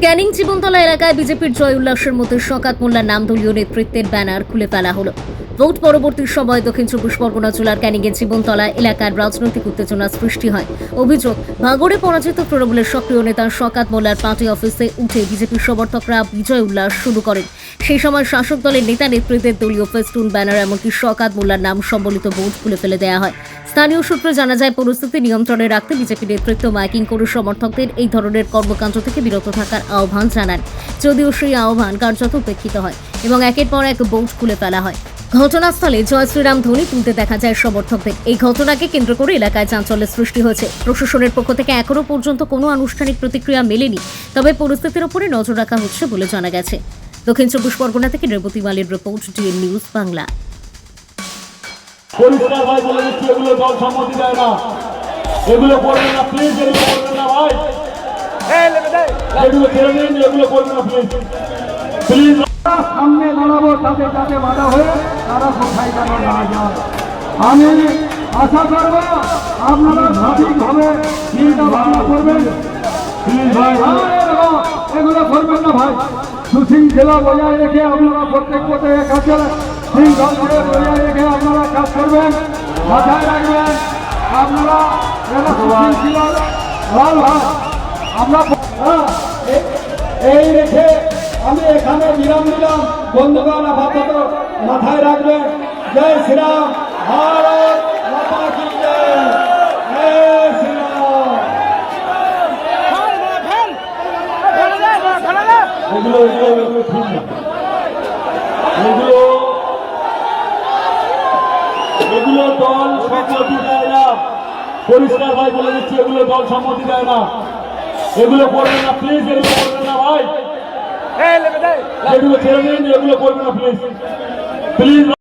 ক্যানিং জীবনতলা এলাকায় বিজেপির জয় উল্লাসের মধ্যে শওকত মোল্লার নাম দলীয় নেতৃত্বের ব্যানার খুলে ফেলা হলো। ভোট পরবর্তী সময় দক্ষিণ চব্বিশ পরগনা জেলার ক্যানিংয়ের জীবনতলা এলাকার রাজনৈতিক উত্তেজনা সৃষ্টি হয়। অভিযোগ, ভাঙড়ে পরাজিত তৃণমূলের সক্রিয় নেতা শওকত মোল্লার পার্টি অফিসে উঠে বিজেপির সমর্থকরা বিজয় উল্লাস শুরু করেন। সেই সময় শাসক দলের নেতা নেতৃত্বের দলীয় ফেস্টুন, ব্যানার এমনকি শওকত মোল্লার নাম সম্বলিত বোর্ড খুলে ফেলে দেওয়া হয়। স্থানীয় সূত্রে জানা যায়, পরিস্থিতি নিয়ন্ত্রণে রাখতে বিজেপি নেতৃত্ব মাইকিং করে সমর্থকদের এই ধরনের কর্মকাণ্ড থেকে বিরত থাকার আহ্বান জানান। যদিও সেই আহ্বান কার্যত উপেক্ষিত হয় এবং একের পর এক বোর্ড খুলে ফেলা হয়। ঘটনাস্থলে জয় শ্রীরাম ধ্বনি তুলতে দেখা যায় সমর্থকদের। এই ঘটনাকে কেন্দ্র করে এলাকায় চাঞ্চল্যের সৃষ্টি হয়েছে। প্রশাসনের পক্ষ থেকে এখনো পর্যন্ত কোনো আনুষ্ঠানিক প্রতিক্রিয়া মেলেনি, তবে পরিস্থিতির উপরে নজর রাখা হচ্ছে বলে জানা গেছে। দক্ষিণ চব্বিশ পরগনা থেকে রেবতী মালের রিপোর্ট, ডিএন নিউজ বাংলা। পরিষ্কার ভাই বলে দিচ্ছি, এগুলো দল সম্মতি দেয় না, এগুলো করবেন না প্লিজ, এগুলো করবেন না ভাই, এগুলো ছেড়ে দিন, এগুলো করবেন না প্লিজ প্লিজ। সামনে দাঁড়াবো, তাদের যাতে বাধা হয়ে তারা কোথায় যেন না যায়। আমি আশা করবো আপনারা সঠিকভাবে চিন্তা ভাবনা করবেন। প্লিজ ভাই, এগুলো করবেন না ভাই। সুশৃঙ্খলা বজায় রেখে আপনারা প্রত্যেক পথে কাছে শৃঙ্খলা বজায় রেখে আপনারা কাজ করবেন, মাথায় রাখবেন। আপনারা সুশৃঙ্খলা লাল ভাই, আমরা এই রেখে আমি এখানে বিরাম দিলাম। বন্ধুগণ আপাতত মাথায় রাখবেন। জয় শ্রীরাম, ভারত মাতা কি জয়, জয় শ্রীরাম। এগুলো এগুলো এগুলো ঠিক না, এগুলো এগুলো দল সম্মতি দেয় না। পরিষ্কার ভাই বলে দিচ্ছি, এগুলো দল সম্মতি দেয় না, এগুলো করবেন না প্লিজ, এগুলো করবেন না ভাই, এগুলো ছেড়ে দিন, এগুলো করবেন না প্লিজ প্লিজ।